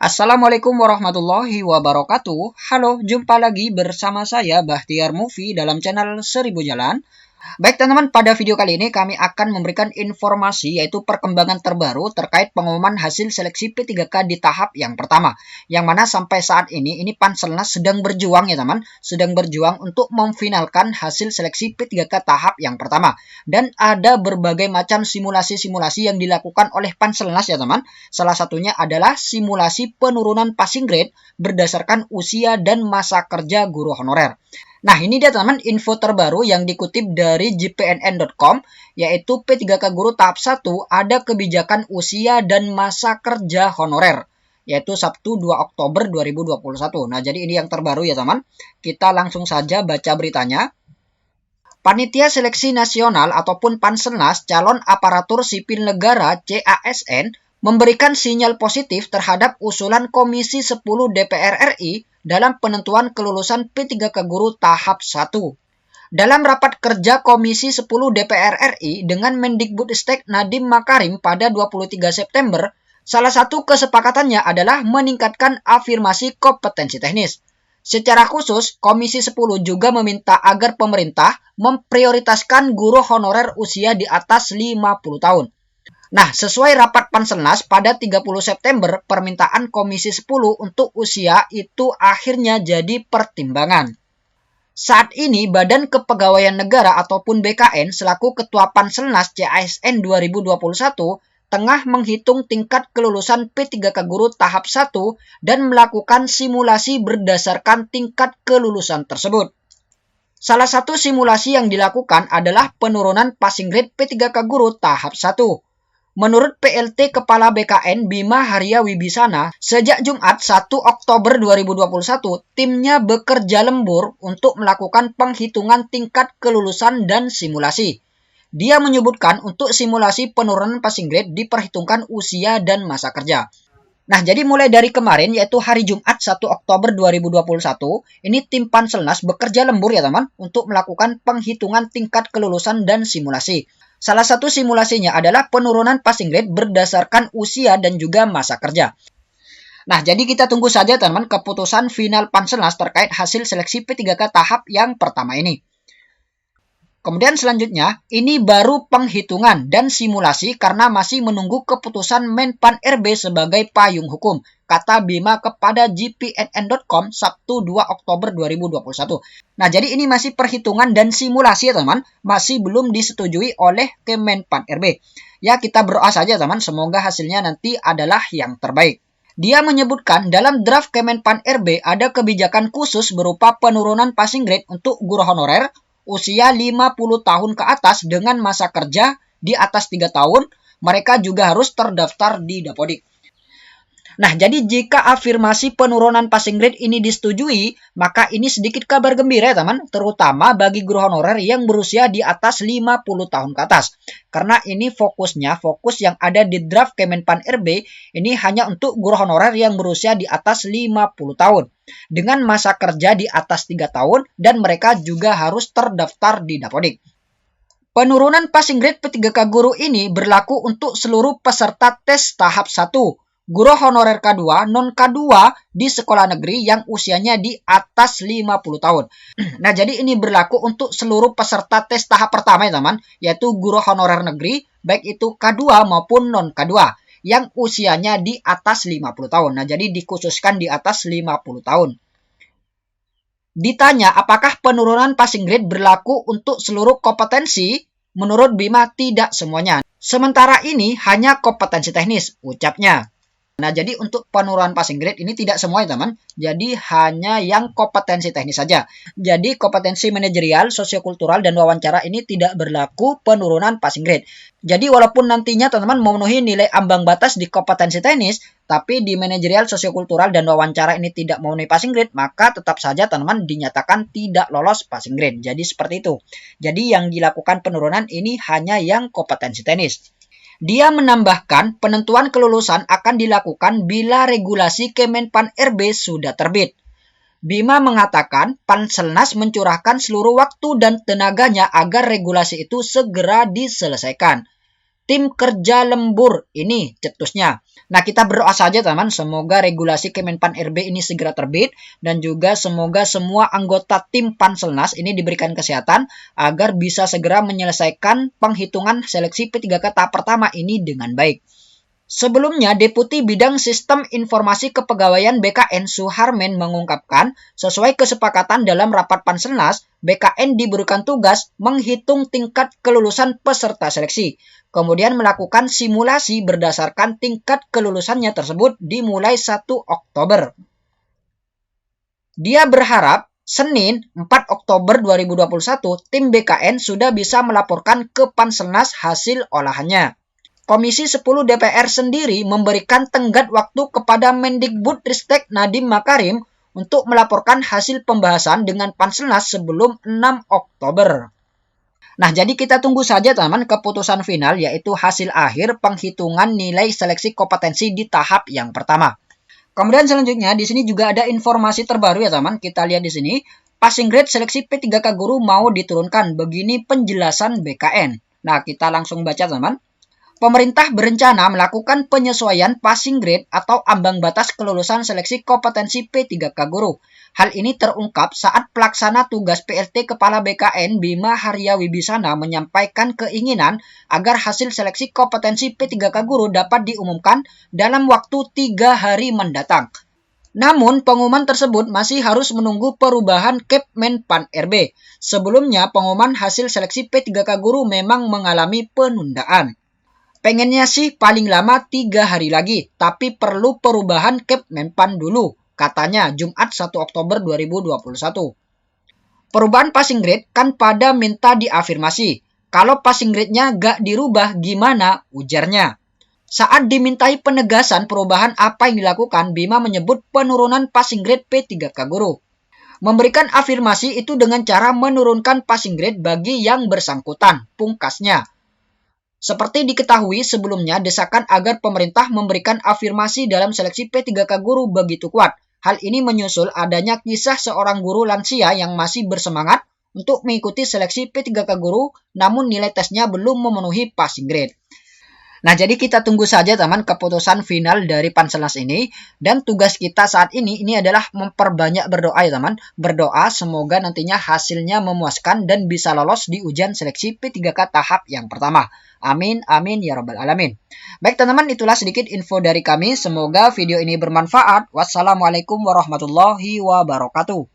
Assalamualaikum warahmatullahi wabarakatuh. Halo, jumpa lagi bersama saya Bahtiar Movie dalam channel 1000 Jalan. Baik teman-teman, pada video kali ini kami akan memberikan informasi yaitu perkembangan terbaru terkait pengumuman hasil seleksi P3K di tahap yang pertama. Yang mana sampai saat ini Panselnas sedang berjuang ya teman, sedang berjuang untuk memfinalkan hasil seleksi P3K tahap yang pertama. Dan ada berbagai macam simulasi-simulasi yang dilakukan oleh Panselnas ya teman. Salah satunya adalah simulasi penurunan passing grade berdasarkan usia dan masa kerja guru honorer. Nah, ini dia teman-teman info terbaru yang dikutip dari jpnn.com, yaitu P3K Guru tahap 1 ada kebijakan usia dan masa kerja honorer, yaitu Sabtu 2 Oktober 2021. Nah, jadi ini yang terbaru ya teman. Kita langsung saja baca beritanya. Panitia Seleksi Nasional ataupun Panselnas Calon Aparatur Sipil Negara CASN memberikan sinyal positif terhadap usulan Komisi 10 DPR RI dalam penentuan kelulusan P3K Guru tahap 1. Dalam rapat kerja Komisi 10 DPR RI dengan Mendikbudristek Nadiem Makarim pada 23 September, salah satu kesepakatannya adalah meningkatkan afirmasi kompetensi teknis. Secara khusus, Komisi 10 juga meminta agar pemerintah memprioritaskan guru honorer usia di atas 50 tahun. Nah, sesuai rapat Panselnas pada 30 September, permintaan Komisi 10 untuk usia itu akhirnya jadi pertimbangan. Saat ini, Badan Kepegawaian Negara ataupun BKN selaku Ketua Panselnas CASN 2021 tengah menghitung tingkat kelulusan P3K Guru tahap 1 dan melakukan simulasi berdasarkan tingkat kelulusan tersebut. Salah satu simulasi yang dilakukan adalah penurunan passing grade P3K Guru tahap 1. Menurut PLT Kepala BKN Bima Haria Wibisana, sejak Jumat 1 Oktober 2021, timnya bekerja lembur untuk melakukan penghitungan tingkat kelulusan dan simulasi. Dia menyebutkan untuk simulasi penurunan passing grade diperhitungkan usia dan masa kerja. Nah, jadi mulai dari kemarin yaitu hari Jumat 1 Oktober 2021, ini tim Panselnas bekerja lembur ya teman untuk melakukan penghitungan tingkat kelulusan dan simulasi. Salah satu simulasinya adalah penurunan passing grade berdasarkan usia dan juga masa kerja. Nah, jadi kita tunggu saja teman keputusan final Panselnas terkait hasil seleksi P3K tahap yang pertama ini. Kemudian selanjutnya, ini baru penghitungan dan simulasi karena masih menunggu keputusan Menpan RB sebagai payung hukum, kata Bima kepada jpnn.com Sabtu 2 Oktober 2021. Nah, jadi ini masih perhitungan dan simulasi ya teman, masih belum disetujui oleh Kemenpan RB. Ya, kita berdoa saja teman, semoga hasilnya nanti adalah yang terbaik. Dia menyebutkan dalam draft Kemenpan RB ada kebijakan khusus berupa penurunan passing grade untuk guru honorer usia 50 tahun ke atas dengan masa kerja di atas 3 tahun, mereka juga harus terdaftar di Dapodik. Nah, jadi jika afirmasi penurunan passing grade ini disetujui, maka ini sedikit kabar gembira ya teman, terutama bagi guru honorer yang berusia di atas 50 tahun ke atas. Karena ini fokus yang ada di draft Kemenpan RB, ini hanya untuk guru honorer yang berusia di atas 50 tahun. Dengan masa kerja di atas 3 tahun dan mereka juga harus terdaftar di Dapodik. Penurunan passing grade P3K Guru ini berlaku untuk seluruh peserta tes tahap 1. Guru honorer K2, non K2 di sekolah negeri yang usianya di atas 50 tahun. Nah, jadi ini berlaku untuk seluruh peserta tes tahap pertama ya teman, yaitu guru honorer negeri, baik itu K2 maupun non K2, yang usianya di atas 50 tahun. Nah, jadi dikhususkan di atas 50 tahun. Ditanya apakah penurunan passing grade berlaku untuk seluruh kompetensi, menurut Bima tidak semuanya. Sementara ini hanya kompetensi teknis, ucapnya. Nah, jadi untuk penurunan passing grade ini tidak semua ya teman. Jadi hanya yang kompetensi teknis saja. Jadi kompetensi manajerial, sosiokultural, dan wawancara ini tidak berlaku penurunan passing grade. Jadi walaupun nantinya teman-teman memenuhi nilai ambang batas di kompetensi teknis, tapi di manajerial, sosiokultural, dan wawancara ini tidak memenuhi passing grade, maka tetap saja teman-teman dinyatakan tidak lolos passing grade. Jadi seperti itu. Jadi yang dilakukan penurunan ini hanya yang kompetensi teknis. Dia menambahkan penentuan kelulusan akan dilakukan bila regulasi Kemenpan RB sudah terbit. Bima mengatakan Panselnas mencurahkan seluruh waktu dan tenaganya agar regulasi itu segera diselesaikan. Tim kerja lembur ini cetusnya. Nah, kita berdoa saja teman, semoga regulasi Kemenpan RB ini segera terbit dan juga semoga semua anggota tim Panselnas ini diberikan kesehatan agar bisa segera menyelesaikan penghitungan seleksi P3K tahap pertama ini dengan baik. Sebelumnya, Deputi Bidang Sistem Informasi Kepegawaian BKN Suharmen mengungkapkan, sesuai kesepakatan dalam rapat Panselnas, BKN diberikan tugas menghitung tingkat kelulusan peserta seleksi, kemudian melakukan simulasi berdasarkan tingkat kelulusannya tersebut dimulai 1 Oktober. Dia berharap Senin 4 Oktober 2021, tim BKN sudah bisa melaporkan ke Panselnas hasil olahannya. Komisi 10 DPR sendiri memberikan tenggat waktu kepada Mendikbudristek Nadiem Makarim untuk melaporkan hasil pembahasan dengan Panselnas sebelum 6 Oktober. Nah, jadi kita tunggu saja teman keputusan final yaitu hasil akhir penghitungan nilai seleksi kompetensi di tahap yang pertama. Kemudian selanjutnya di sini juga ada informasi terbaru ya teman. Kita lihat di sini, passing grade seleksi P3K guru mau diturunkan. Begini penjelasan BKN. Nah, kita langsung baca teman. Pemerintah berencana melakukan penyesuaian passing grade atau ambang batas kelulusan seleksi kompetensi P3K guru. Hal ini terungkap saat pelaksana tugas PLT Kepala BKN Bima Haria Wibisana menyampaikan keinginan agar hasil seleksi kompetensi P3K guru dapat diumumkan dalam waktu 3 hari mendatang. Namun, pengumuman tersebut masih harus menunggu perubahan Kemenpan RB. Sebelumnya, pengumuman hasil seleksi P3K guru memang mengalami penundaan. Pengennya sih paling lama 3 hari lagi, tapi perlu perubahan Kemenpan dulu, katanya Jumat 1 Oktober 2021. Perubahan passing grade kan pada minta diafirmasi. Kalau passing grade-nya gak dirubah gimana, ujarnya. Saat dimintai penegasan perubahan apa yang dilakukan, Bima menyebut penurunan passing grade P3K guru. Memberikan afirmasi itu dengan cara menurunkan passing grade bagi yang bersangkutan, pungkasnya. Seperti diketahui sebelumnya, desakan agar pemerintah memberikan afirmasi dalam seleksi P3K guru begitu kuat. Hal ini menyusul adanya kisah seorang guru lansia yang masih bersemangat untuk mengikuti seleksi P3K guru, namun nilai tesnya belum memenuhi passing grade. Nah, jadi kita tunggu saja teman keputusan final dari Panselnas ini. Dan tugas kita saat ini adalah memperbanyak berdoa ya teman. Berdoa semoga nantinya hasilnya memuaskan dan bisa lolos di ujian seleksi P3K tahap yang pertama. Amin, amin, ya rabbal alamin. Baik teman-teman, itulah sedikit info dari kami. Semoga video ini bermanfaat. Wassalamualaikum warahmatullahi wabarakatuh.